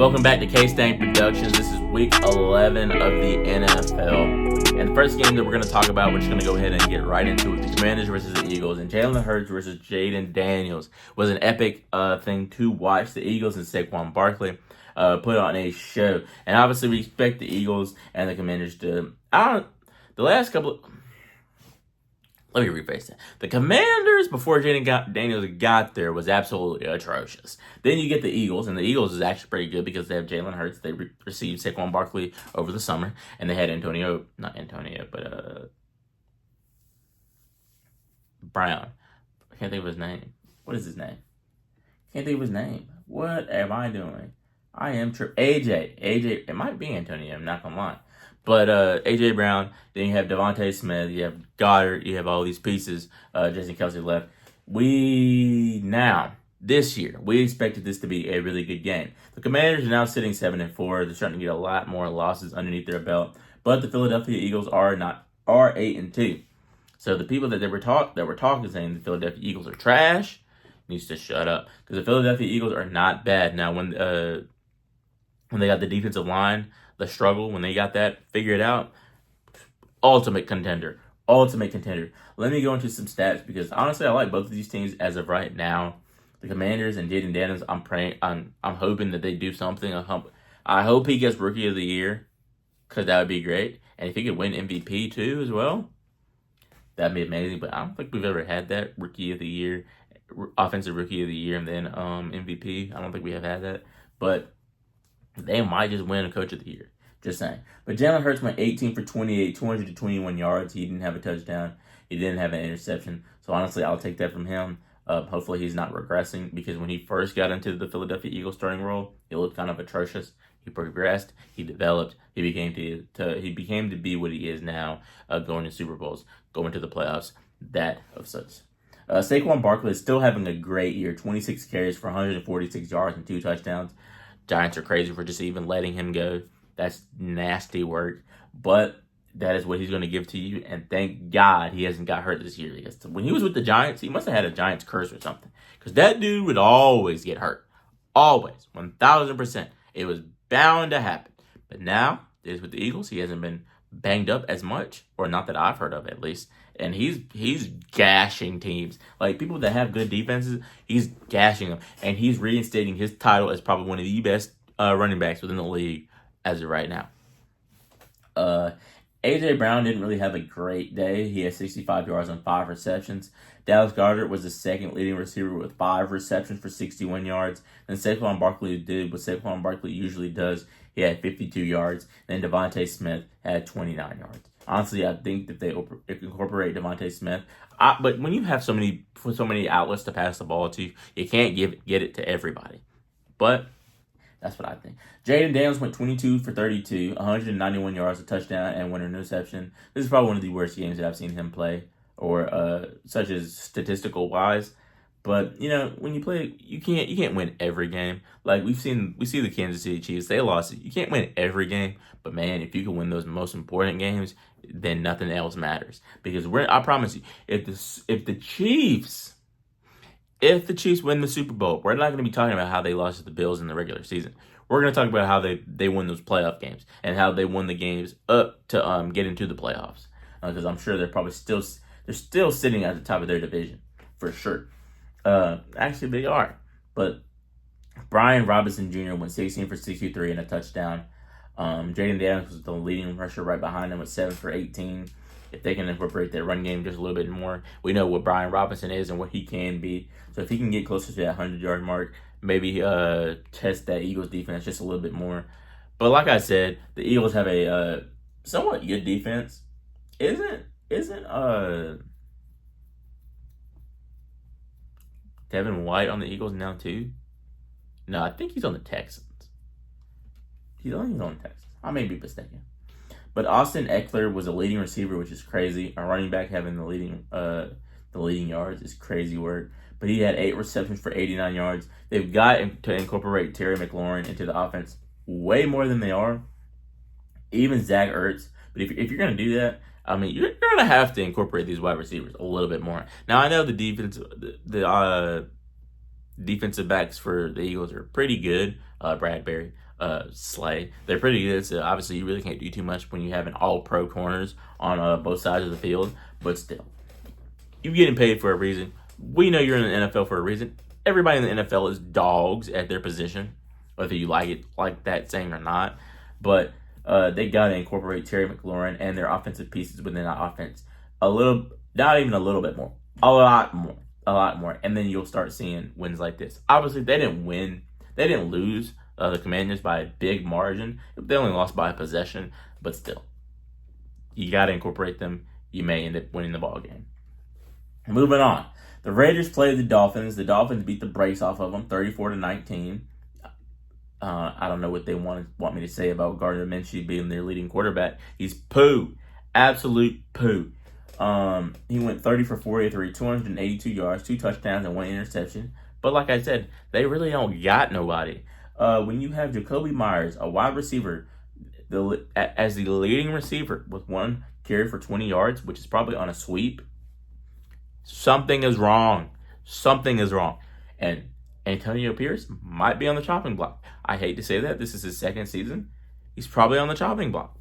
Welcome back to K-Stang Productions. This is week 11 of the NFL. And the first game that we're going to talk about, we're just going to go ahead and get right into it. The Commanders versus the Eagles. And Jalen Hurts versus Jaden Daniels was an epic thing to watch. The Eagles and Saquon Barkley put on a show. And obviously we expect the Eagles and the Commanders to... Let me rephrase that. The Commanders, before Jaden Daniels got there, was absolutely atrocious. Then you get the Eagles, and the Eagles is actually pretty good because they have Jalen Hurts. They received Saquon Barkley over the summer, and they had Brown. I can't think of his name. What is his name? Can't think of his name. What am I doing? I am AJ. It might be Antonio, I'm not going to lie. But A.J. Brown, then you have Devontae Smith, you have Goddard, you have all these pieces. Jason Kelce left. This year, we expected this to be a really good game. The Commanders are now sitting 7-4. They're starting to get a lot more losses underneath their belt. But the Philadelphia Eagles are 8-2. So the people that were talking saying the Philadelphia Eagles are trash needs to shut up, because the Philadelphia Eagles are not bad. Now when they got the defensive line, the struggle, when they got that figured out, ultimate contender. Let me go into some stats, because honestly, I like both of these teams as of right now. The Commanders and Jaden Daniels, I'm hoping that they do something. I hope he gets Rookie of the Year, because that would be great. And if he could win MVP too as well, that'd be amazing. But I don't think we've ever had that Rookie of the Year, Offensive Rookie of the Year, and then MVP. I don't think we have had that. But they might just win a Coach of the Year. Just saying. But Jalen Hurts went 18 for 28, 221 yards. He didn't have a touchdown. He didn't have an interception. So honestly, I'll take that from him. Hopefully he's not regressing, because when he first got into the Philadelphia Eagles starting role, he looked kind of atrocious. He progressed. He developed. He became to be what he is now, going to Super Bowls, going to the playoffs. That of such. Saquon Barkley is still having a great year. 26 carries for 146 yards and 2 touchdowns. Giants are crazy for just even letting him go. That's nasty work, but that is what he's going to give to you. And thank God he hasn't got hurt this year. Because when he was with the Giants, he must have had a Giants curse or something, because that dude would always get hurt. Always. 1,000%. It was bound to happen. But now, with the Eagles, he hasn't been banged up as much, or not that I've heard of at least. And he's gashing teams. Like, people that have good defenses, he's gashing them. And he's reinstating his title as probably one of the best running backs within the league as of right now. A.J. Brown didn't really have a great day. He had 65 yards on 5 receptions. Dallas Goedert was the second leading receiver with 5 receptions for 61 yards. And Saquon Barkley did what Saquon Barkley usually does. He had 52 yards. And Devontae Smith had 29 yards. Honestly, I think that they incorporate Devontae Smith. But when you have so many outlets to pass the ball to, you can't get it to everybody. But that's what I think. Jaden Daniels went 22 for 32, 191 yards, a touchdown, and one interception. This is probably one of the worst games that I've seen him play, or such as statistical wise. But when you play, you can't win every game. Like we see the Kansas City Chiefs, they lost it. You can't win every game, but man, if you can win those most important games, then nothing else matters. Because I promise you, if the Chiefs win the Super Bowl, we're not going to be talking about how they lost to the Bills in the regular season. We're going to talk about how they won those playoff games, and how they won the games up to get into the playoffs. Because I'm sure they're still sitting at the top of their division for sure. Actually, they are. But Brian Robinson Jr. went 16 for 63 and a touchdown. Jaden Daniels was the leading rusher right behind him with 7 for 18. If they can incorporate their run game just a little bit more, we know what Brian Robinson is and what he can be. So if he can get closer to that 100-yard mark, maybe test that Eagles defense just a little bit more. But like I said, the Eagles have a somewhat good defense. Isn't Devin White on the Eagles now too? No, I think he's on the Texans. He's on the Texans. I may be mistaken. But Austin Eckler was a leading receiver, which is crazy. A running back having the leading yards is crazy work. But he had 8 receptions for 89 yards. They've got to incorporate Terry McLaurin into the offense way more than they are. Even Zach Ertz. But if you're going to do that, I mean, you're going to have to incorporate these wide receivers a little bit more. Now, I know the defensive backs for the Eagles are pretty good. Bradbury, slay. They're pretty good, so obviously you really can't do too much when you have an all-pro corners on both sides of the field. But still, you're getting paid for a reason. We know you're in the NFL for a reason. Everybody in the NFL is dogs at their position, whether you like that saying or not. But they got to incorporate Terry McLaurin and their offensive pieces within that offense not even a little bit more, a lot more. And then you'll start seeing wins like this. Obviously, they didn't lose the Commanders by a big margin. They only lost by a possession, but still, you got to incorporate them. You may end up winning the ball game. Moving on. The Raiders played the Dolphins. The Dolphins beat the brakes off of them, 34-19. I don't know what they want me to say about Gardner Minshew being their leading quarterback. He's poo. Absolute poo. He went 30 for 43, 282 yards, 2 touchdowns, and 1 interception. But like I said, they really don't got nobody. When you have Jacoby Myers, a wide receiver, as the leading receiver with 1 carry for 20 yards, which is probably on a sweep, something is wrong. Something is wrong. And Antonio Pierce might be on the chopping block. I hate to say that. This is his second season. He's probably on the chopping block.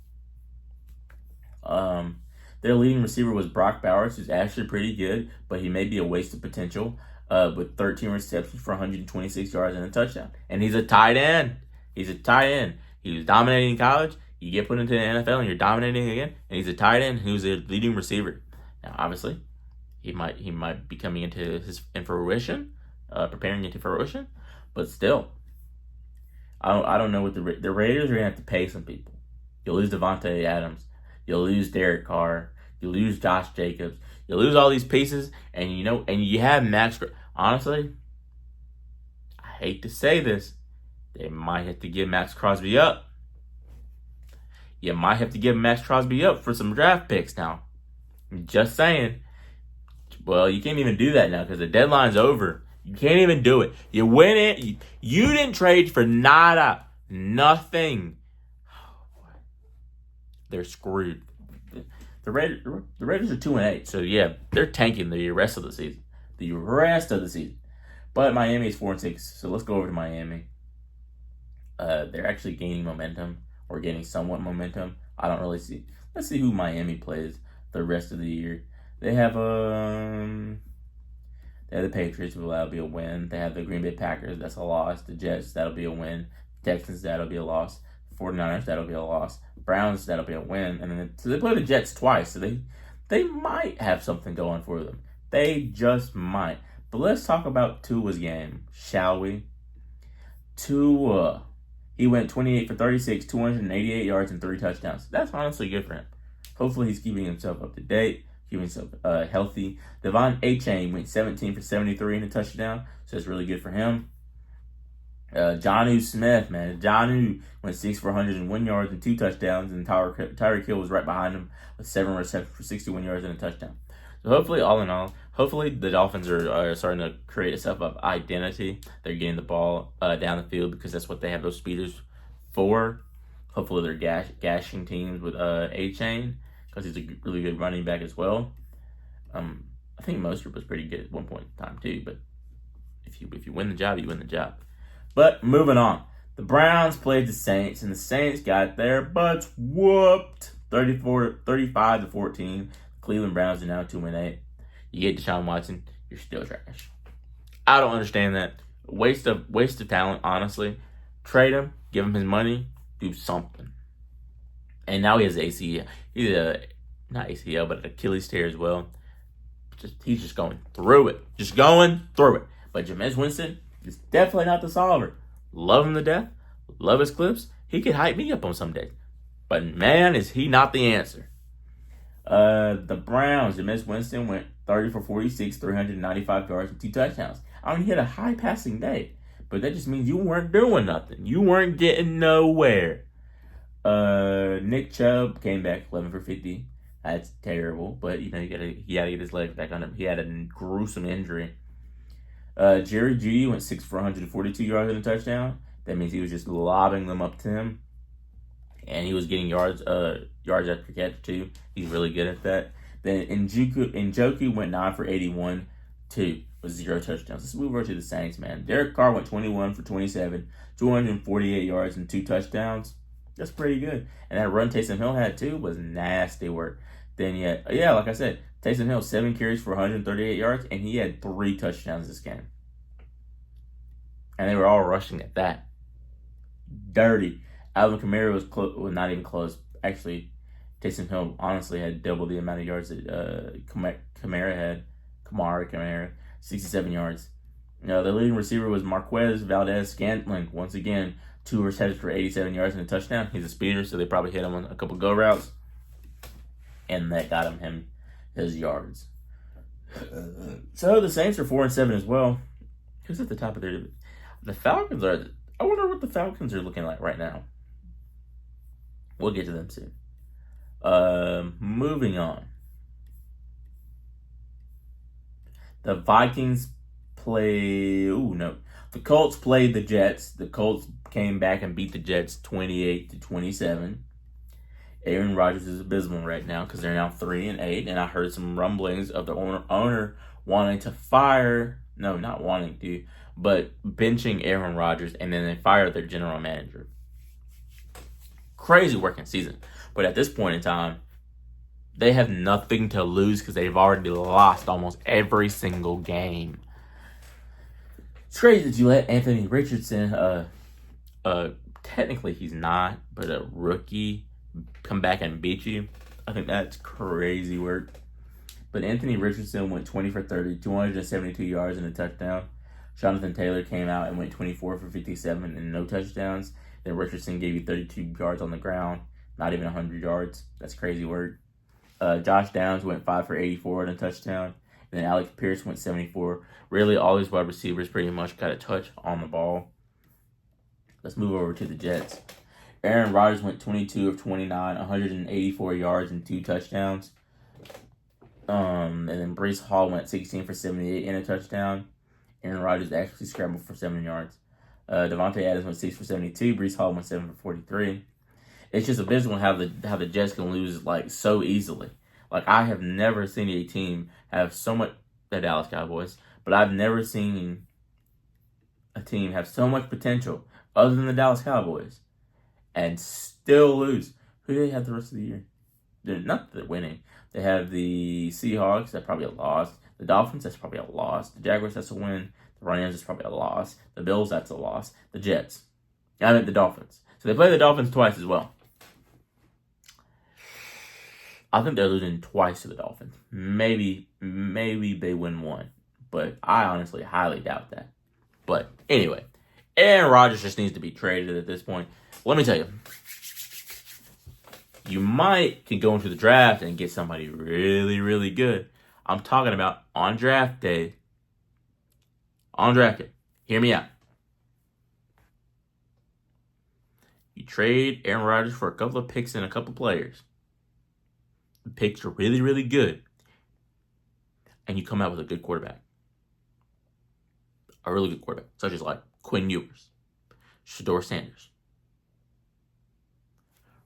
Their leading receiver was Brock Bowers, who's actually pretty good, but he may be a waste of potential with 13 receptions for 126 yards and a touchdown. And he's a tight end. He was dominating in college. You get put into the NFL and you're dominating again. And he's a tight end who's a leading receiver. Now, obviously, he might be coming into fruition, preparing into fruition. But still, I don't know what the Raiders are going to have to pay some people. You'll lose Devontae Adams. You'll lose Derek Carr. You'll lose Josh Jacobs. You'll lose all these pieces, and you have Max. Honestly, I hate to say this, they might have to give Max Crosby up. You might have to give Max Crosby up for some draft picks now. Just saying. Well, you can't even do that now because the deadline's over. You can't even do it. You win it. You didn't trade for nada. Nothing. They're screwed. The Raiders are 2-8, so yeah, they're tanking the rest of the season. But Miami is 4-6, so let's go over to Miami. They're actually gaining momentum, or gaining somewhat momentum. I don't really see. Let's see who Miami plays the rest of the year. They have the Patriots, that'll be a win. They have the Green Bay Packers, that's a loss. The Jets, that'll be a win. Texans, that'll be a loss. 49ers, that'll be a loss. Browns, that'll be a win. And then so they play the Jets twice, so they might have something going for them. They just might. But let's talk about Tua's game, shall we? Tua. He went 28 for 36, 288 yards, and 3 touchdowns. That's honestly good for him. Hopefully he's keeping himself up to date, keeping himself healthy. Devon Achane went 17 for 73 and a touchdown, so that's really good for him. Jonnu Smith, man. Jonnu went 6 for 101 yards and 2 touchdowns, and Tyreek Hill was right behind him with 7 receptions for 61 yards and a touchdown. So hopefully, all in all, the Dolphins are starting to create a step-up identity. They're getting the ball down the field because that's what they have those speeders for. Hopefully they're gashing teams with A-Chain because he's a really good running back as well. I think Mostert was pretty good at one point in time too, but if you win the job, you win the job. But moving on. The Browns played the Saints, and the Saints got their butts whooped 35-14. Cleveland Browns are now 2-8. You get Deshaun Watson, you're still trash. I don't understand that. Waste of talent, honestly. Trade him, give him his money, do something. And now he has ACL. He's not ACL, but an Achilles tear as well. He's just going through it. But Jameis Winston is definitely not the solver. Love him to death. Love his clips. He could hype me up on some days. But man, is he not the answer. The Browns, Jameis Winston went 30 for 46, 395 yards, and 2 touchdowns. I mean, he had a high passing day. But that just means you weren't doing nothing. You weren't getting nowhere. Nick Chubb came back 11 for 50. That's terrible. But, you gotta get his legs back on him. He had a gruesome injury. Jerry Jeudy went 6 for 142 yards and a touchdown. That means he was just lobbing them up to him. And he was getting yards after catch, too. He's really good at that. Then Njoku went 9 for 81, 2 with 0 touchdowns. Let's move over to the Saints, man. Derek Carr went 21 for 27, 248 yards and 2 touchdowns. That's pretty good. And that run Taysom Hill had too was nasty work. Then yeah, like I said, Taysom Hill 7 carries for 138 yards, and he had 3 touchdowns this game. And they were all rushing at that. Dirty. Alvin Kamara was not even close. Actually, Taysom Hill honestly had double the amount of yards that Kamara had. Kamara, 67 yards. The leading receiver was Marquez Valdez-Scantling. Once again, 2 receptions for 87 yards and a touchdown. He's a speeder, so they probably hit him on a couple go routes. And that got him his yards. So the Saints are 4-7 as well. Who's at the top of their division? The Falcons are. I wonder what the Falcons are looking like right now. We'll get to them soon. Moving on. The Vikings play. The Colts played the Jets. The Colts came back and beat the Jets 28-27. Aaron Rodgers is abysmal right now because they're now 3-8, and I heard some rumblings of the owner wanting to fire. No, not wanting to, but benching Aaron Rodgers, and then they fired their general manager. Crazy working season, but at this point in time, they have nothing to lose because they've already lost almost every single game. It's crazy that you let Anthony Richardson, technically he's not, but a rookie, come back and beat you. I think that's crazy work. But Anthony Richardson went 20 for 30, 272 yards and a touchdown. Jonathan Taylor came out and went 24 for 57 and no touchdowns. Then Richardson gave you 32 yards on the ground, not even 100 yards. That's crazy work. Josh Downs went 5 for 84 and a touchdown. And then Alex Pierce went 74. Really, all these wide receivers pretty much got a touch on the ball. Let's move over to the Jets. Aaron Rodgers went 22 of 29, 184 yards and 2 touchdowns. And then Breece Hall went 16 for 78 and a touchdown. Aaron Rodgers actually scrambled for 7 yards. Devontae Adams went 6 for 72. Breece Hall went 7 for 43. It's just abysmal how the Jets can lose like so easily. Like I have never seen a team have so much, the Dallas Cowboys, but I've never seen a team have so much potential other than the Dallas Cowboys and still lose. Who do they have the rest of the year? They're not that they're winning. They have the Seahawks, that's probably a loss. The Dolphins, that's probably a loss. The Jaguars, that's a win. The Rams, that's probably a loss. The Bills, that's a loss. The Jets. I meant the Dolphins. So they play the Dolphins twice as well. I think they're losing twice to the Dolphins. Maybe they win one. But I honestly highly doubt that. But anyway, Aaron Rodgers just needs to be traded at this point. Let me tell you. You can go into the draft and get somebody really, really good. I'm talking about on draft day. On draft day. Hear me out. You trade Aaron Rodgers for a couple of picks and a couple players. The picks are really, really good. And you come out with a good quarterback. A really good quarterback. Such as like Quinn Ewers. Shador Sanders.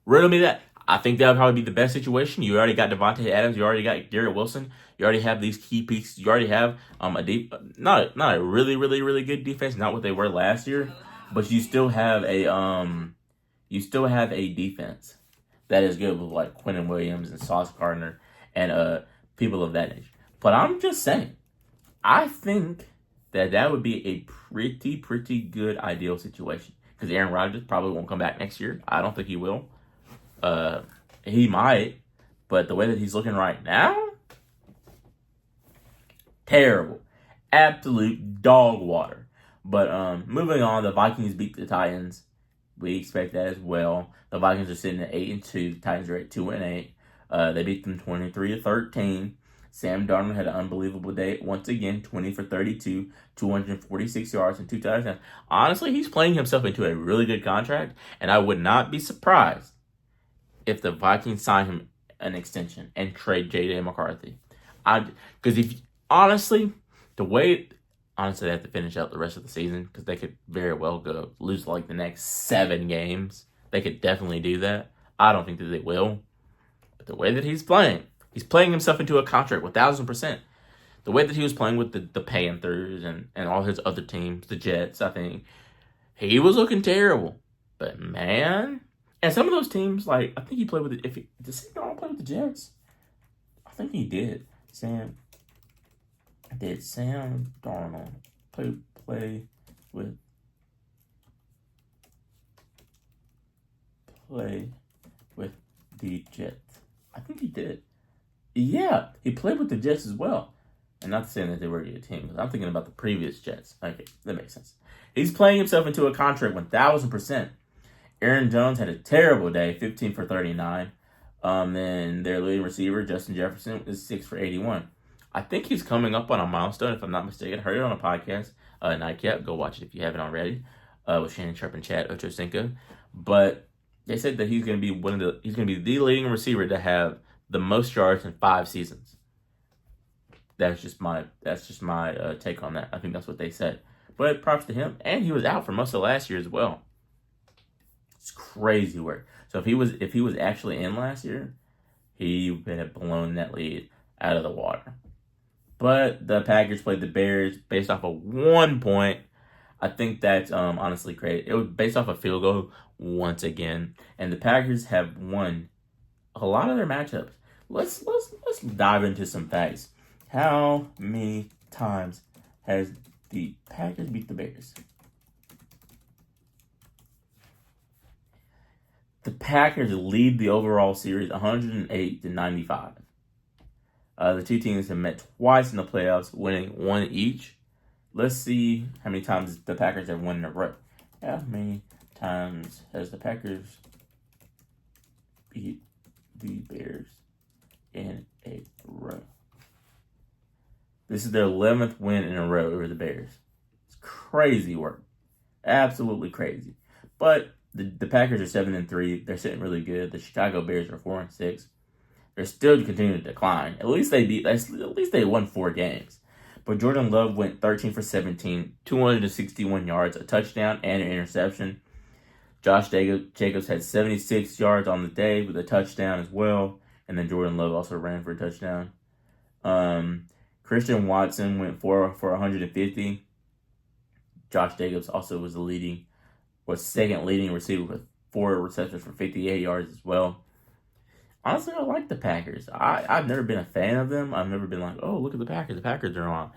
Riddle me that. I think that would probably be the best situation. You already got Devontae Adams. You already got Garrett Wilson. You already have these key pieces. You already have not a really, really, really good defense. Not what they were last year, but you still have a defense that is good with like Quentin Williams and Sauce Gardner and people of that nature. But I'm just saying, I think that would be a pretty good ideal situation because Aaron Rodgers probably won't come back next year. I don't think he will. He might, but the way that he's looking right now, terrible. Absolute dog water. But moving on, the Vikings beat the Titans. We expect that as well. The Vikings are sitting at 8-2. The Titans are at 2-8. They beat them 23-13. Sam Darnold had an unbelievable day once again, 20 for 32, 246 yards and 2 touchdowns. Honestly, he's playing himself into a really good contract, and I would not be surprised if the Vikings sign him an extension and trade J.J. McCarthy. Because they have to finish out the rest of the season because they could very well lose like the next 7 games. They could definitely do that. I don't think that they will. But the way that he's playing himself into a contract 1,000%. the way that he was playing with the Panthers and all his other teams, the Jets, I think, he was looking terrible. But man, and some of those teams, like I think he played with the, if he did Sam Darnold play with the Jets? I think he did. Sam Darnold play with the Jets? I think he did. Yeah, he played with the Jets as well. And not saying that they were a good team, because I'm thinking about the previous Jets. Okay, that makes sense. He's playing himself into a contract 1,000%. Aaron Jones had a terrible day, 15 for 39. Then their leading receiver, Justin Jefferson, is 6 for 81. I think he's coming up on a milestone, if I'm not mistaken. I heard it on a podcast, Nightcap. Go watch it if you haven't already, with Shannon Sharp and Chad Ochocinco. But they said that he's going to be the leading receiver to have the most yards in 5 seasons. That's just my take on that. I think that's what they said. But props to him, and he was out for most of last year as well. It's crazy work. So if he was actually in last year, he would have blown that lead out of the water. But the Packers played the Bears based off of 1 point. I think that's honestly great. It was based off a field goal once again, and the Packers have won a lot of their matchups. Let's dive into some facts. How many times has the Packers beat the Bears? The Packers lead the overall series 108-95. The two teams have met twice in the playoffs, winning 1 each. Let's see how many times the Packers have won in a row. How many times has the Packers beat the Bears in a row? This is their 11th win in a row over the Bears. It's crazy work. Absolutely crazy. But the Packers are 7-3. They're sitting really good. The Chicago Bears are 4-6. They're still continuing to decline. At least they won 4 games. But Jordan Love went 13 for 17, 261 yards, a touchdown, and an interception. Josh Jacobs had 76 yards on the day with a touchdown as well. And then Jordan Love also ran for a touchdown. Christian Watson went for 150. Josh Jacobs also was second leading receiver with 4 receptions for 58 yards as well. Honestly, I like the Packers. I've never been a fan of them. I've never been like, oh, look at the Packers. The Packers are on.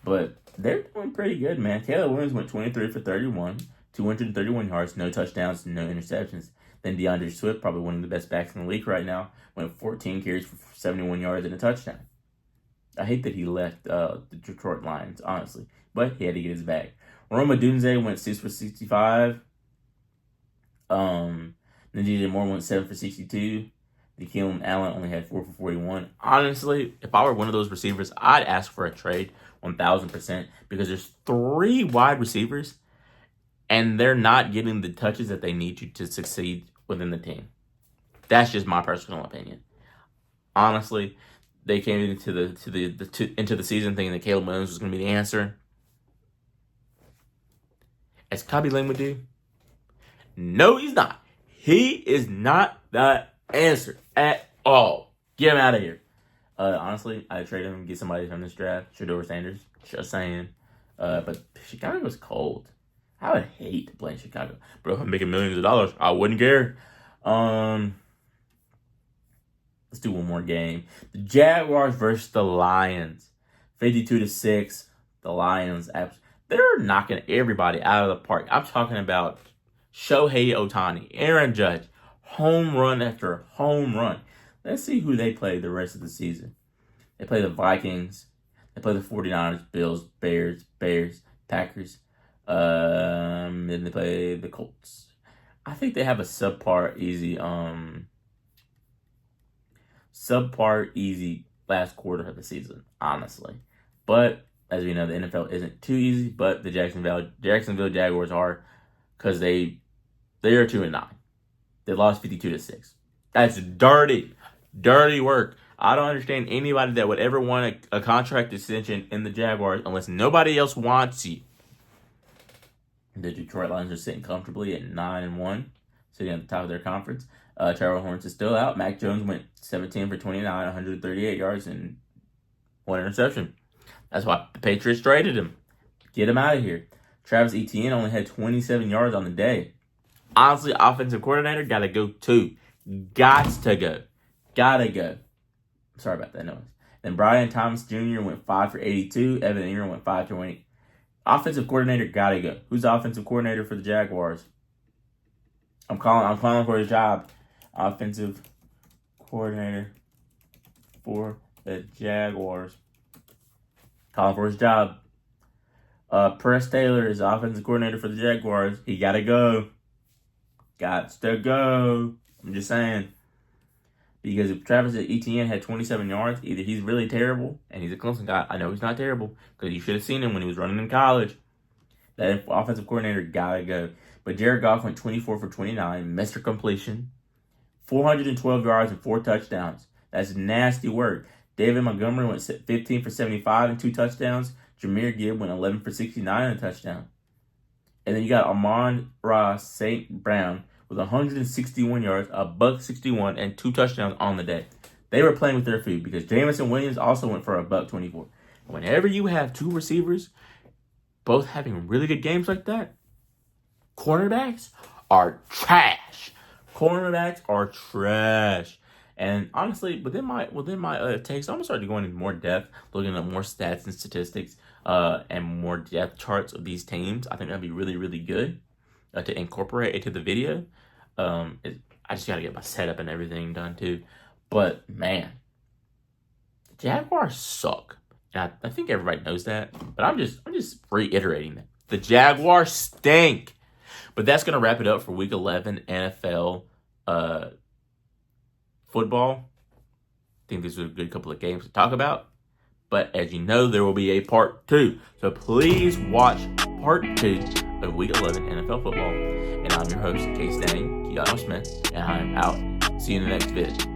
But they're doing pretty good, man. Taylor Williams went 23 for 31, 231 yards, no touchdowns, no interceptions. Then DeAndre Swift, probably one of the best backs in the league right now, went 14 carries for 71 yards and a touchdown. I hate that he left the Detroit Lions, honestly. But he had to get his bag. Roma Dunze went 6 for 65. Then DJ Moore went 7 for 62. Keenan Allen only had 4 for 41. Honestly, if I were one of those receivers, I'd ask for a trade 1,000% because there's 3 wide receivers and they're not getting the touches that they need to succeed within the team. That's just my personal opinion. Honestly, they came into the season thinking that Caleb Williams was going to be the answer. As Kabi Lane would do, no, he's not. He is not the answer at all. Get him out of here. Honestly, I'd trade him and get somebody from this draft. Shedeur Sanders. Just saying. But Chicago was cold. I would hate to play in Chicago. Bro, if I'm making millions of dollars, I wouldn't care. Let's do one more game. The Jaguars versus the Lions. 52-6. The Lions, they're knocking everybody out of the park. I'm talking about Shohei Ohtani, Aaron Judge, home run after home run. Let's see who they play the rest of the season. They play the Vikings. They play the 49ers, Bills, Bears, Packers. Then they play the Colts. I think they have a subpar easy last quarter of the season, honestly. But as we know, the NFL isn't too easy, but the Jacksonville Jaguars are, because they are 2-9. They lost 52-6. That's dirty work. I don't understand anybody that would ever want a contract extension in the Jaguars unless nobody else wants you. The Detroit Lions are sitting comfortably at 9-1, sitting at the top of their conference. Trevor Lawrence is still out. Mac Jones went 17 for 29, 138 yards, and 1 interception. That's why the Patriots traded him. Get him out of here. Travis Etienne only had 27 yards on the day. Honestly, offensive coordinator, gotta go too. Gots to go. Gotta go. Sorry about that noise. Then Brian Thomas Jr. went 5 for 82. Evan Ingram went 5 for 20. Offensive coordinator, gotta go. Who's the offensive coordinator for the Jaguars? I'm calling for his job. Offensive coordinator for the Jaguars. Calling for his job. Press Taylor is the offensive coordinator for the Jaguars. He gotta go. Gots to go. I'm just saying. Because if Travis Etienne had 27 yards, either he's really terrible, and he's a Clemson guy. I know he's not terrible, because you should have seen him when he was running in college. That offensive coordinator gotta go. But Jared Goff went 24 for 29, missed a completion, 412 yards and 4 touchdowns. That's nasty work. David Montgomery went 15 for 75 and 2 touchdowns. Jahmyr Gibb went 11 for 69 and a touchdown. And then you got Amon-Ra St. Brown with 161 yards, a $161, and 2 touchdowns on the day. They were playing with their food because Jameson Williams also went for a $124. Whenever you have 2 receivers both having really good games like that, cornerbacks are trash. Cornerbacks are trash. And honestly, within my takes, I'm gonna start going into more depth, looking at more stats and statistics, and more depth charts of these teams. I think that'd be really, really good to incorporate into the video. I just gotta get my setup and everything done too. But man, Jaguars suck. And I think everybody knows that. But I'm just reiterating that. The Jaguars stink. But that's gonna wrap it up for Week 11 NFL football. I think these are a good couple of games to talk about. But as you know, there will be a part 2. So please watch part 2 of Week 11 NFL football. And I'm your host, K-Stang, Keanu Smith, and I'm out. See you in the next vid.